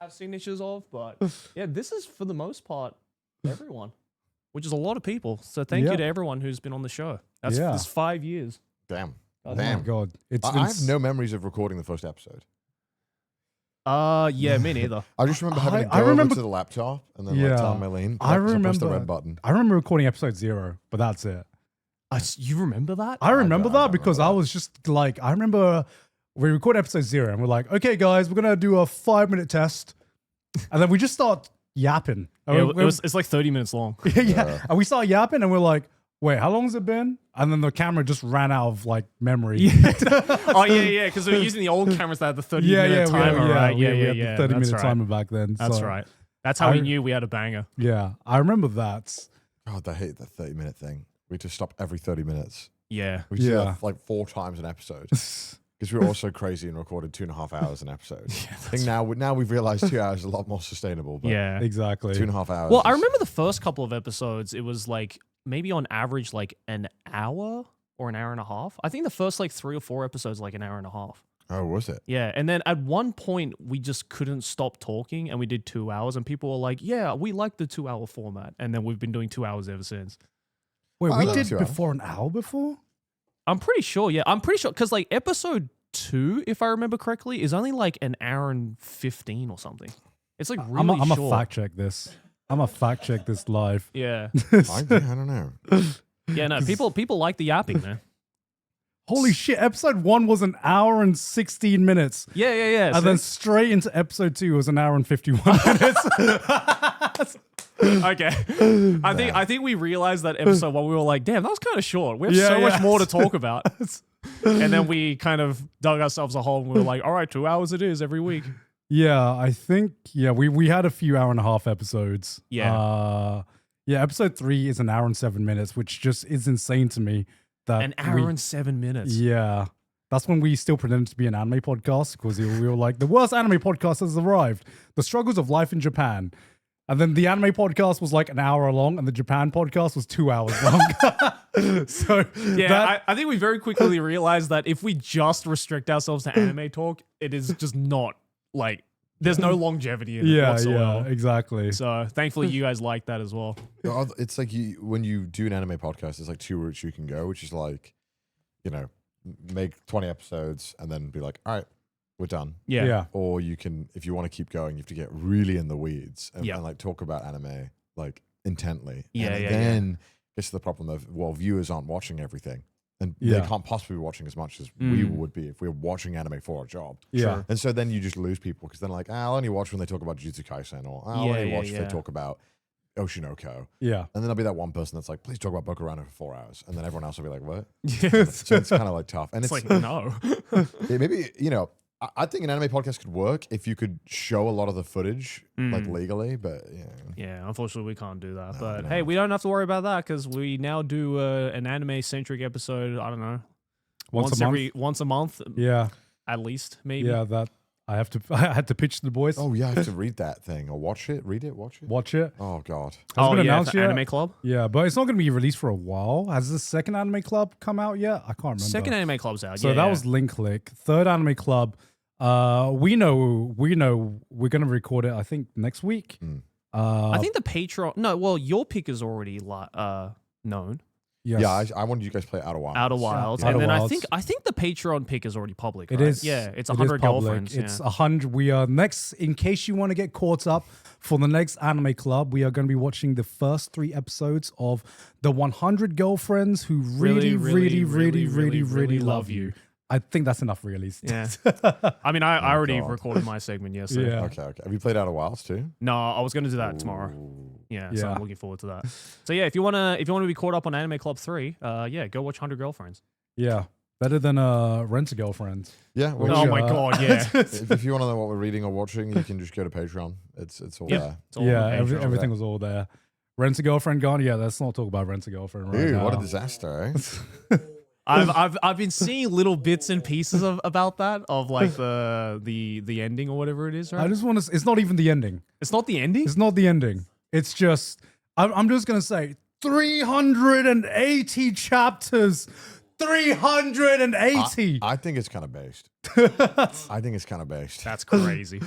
have signatures of, but yeah, this is for the most part everyone, which is a lot of people. So thank you to everyone who's been on the show. That's 5 years. Damn. Oh my God. I have no memories of recording the first episode. Yeah, me neither. I just remember having to go over to the laptop and then like tell Maylene. I press the red button. I remember recording episode 0, but that's it. You remember that? I remember that because I was just like, I remember we recorded episode 0 and we're like, okay, guys, we're going to do a 5-minute test. And then we just start yapping. Yeah, it's like 30 minutes long. Yeah. And we start yapping and we're like, wait, how long has it been? And then the camera just ran out of like memory. Yeah. Oh, yeah. Because we were using the old cameras that had the 30-minute timer, right? We had the 30-minute timer back then. That's right. That's how we knew we had a banger. Yeah, I remember that. God, I hate the 30-minute thing. We just stop every 30 minutes. Yeah. We do that like 4 times an episode. Because we were all so crazy and recorded 2.5 hours an episode. I think now we've realized 2 hours is a lot more sustainable. But yeah, exactly. 2.5 hours. Well, I remember the first couple of episodes, it was like maybe on average like an hour or an hour and a half. I think the first like 3 or 4 episodes like an hour and a half. Oh, was it? Yeah, and then at one point we just couldn't stop talking and we did 2 hours and people were like, yeah, we like the 2-hour format. And then we've been doing 2 hours ever since. Wait, we did before an hour before? I'm pretty sure, yeah. I'm pretty sure, because like episode 2, if I remember correctly, is only like an hour and 15 or something. It's like really short. I'm a fact check this. I'm a fact check this live. Yeah. I don't know. Yeah, no, people like the yapping, man. Holy shit, episode 1 was an hour and 16 minutes. Yeah. And then straight into episode 2 was an hour and 51 minutes. Okay. I think we realized that episode 1, we were like, damn, that was kind of short. We have so much more to talk about. And then we kind of dug ourselves a hole and we were like, all right, 2 hours it is every week. Yeah, I think, we had a few hour-and-a-half episodes. Yeah. Episode 3 is an hour and 7 minutes, which just is insane to me. That an hour and 7 minutes. Yeah. That's when we still pretended to be an anime podcast because we were like, the worst anime podcast has arrived. The struggles of life in Japan. And then the anime podcast was like an hour long and the Japan podcast was 2 hours long. So yeah, I think we very quickly realized that if we just restrict ourselves to anime talk, it is just not like, there's no longevity in it whatsoever. Yeah, exactly. So thankfully you guys like that as well. It's like when you do an anime podcast, there's like 2 routes you can go, which is like, make 20 episodes and then be like, all right, we're done. Yeah. Or you can, if you want to keep going, you have to get really in the weeds and like talk about anime like intently. Then gets to the problem of, well, viewers aren't watching everything. And they can't possibly be watching as much as we would be if we were watching anime for a job. Yeah. Sure. And so then you just lose people because then like, I'll only watch when they talk about Jujutsu Kaisen, or I'll only watch if they talk about Oshinoko. Yeah. And then there'll be that one person that's like, please talk about Bokurano for 4 hours. And then everyone else will be like, what? So it's kind of like tough. And it's like, no. Maybe, I think an anime podcast could work if you could show a lot of the footage like legally, but yeah, unfortunately we can't do that. But hey, we don't have to worry about that because we now do an anime centric episode. I don't know, once a month. Yeah, at least maybe. Yeah, that I had to pitch to the boys. Oh yeah, I have to read that thing or watch it. Read it, watch it. Watch it. Oh god. Oh yeah, Anime Club. Yeah, but it's not going to be released for a while. Has the second Anime Club come out yet? I can't remember. Second Anime Club's out. So that was Link Click. Third Anime Club. We know we're going to record it, I think, next week. I think the Patreon. No, well, your pick is already known. Yes. Yeah, I wanted you guys to play Outer Wilds. Outer Wilds, yeah. and then Wilds. I think the Patreon pick is already public. It right? is. Yeah, it's 100 girlfriends. It's 100. We are next. In case you want to get caught up for the next Anime Club, we are going to be watching the first 3 episodes of the 100 girlfriends who really love you. I think that's enough, really. Yeah. I mean, I already recorded my segment yesterday. Yeah. Okay. Have you played Outer Wilds too? No, I was going to do that tomorrow. Yeah, so I'm looking forward to that. So yeah, if you wanna be caught up on Anime Club 3, go watch 100 Girlfriends. Yeah, better than Rent a Girlfriend. Yeah. Well, oh my god, yeah. if you want to know what we're reading or watching, you can just go to Patreon. It's all there. It's all everything was all there. Rent a Girlfriend gone. Yeah, let's not talk about Rent a Girlfriend right now. What a disaster, eh? I've been seeing little bits and pieces about that, of like the ending or whatever it is, right? I just want to. It's not even the ending. It's not the ending. It's not the ending. It's just. I'm just gonna say 380 chapters. 380. I think it's kind of based. I think it's kind of based. That's crazy.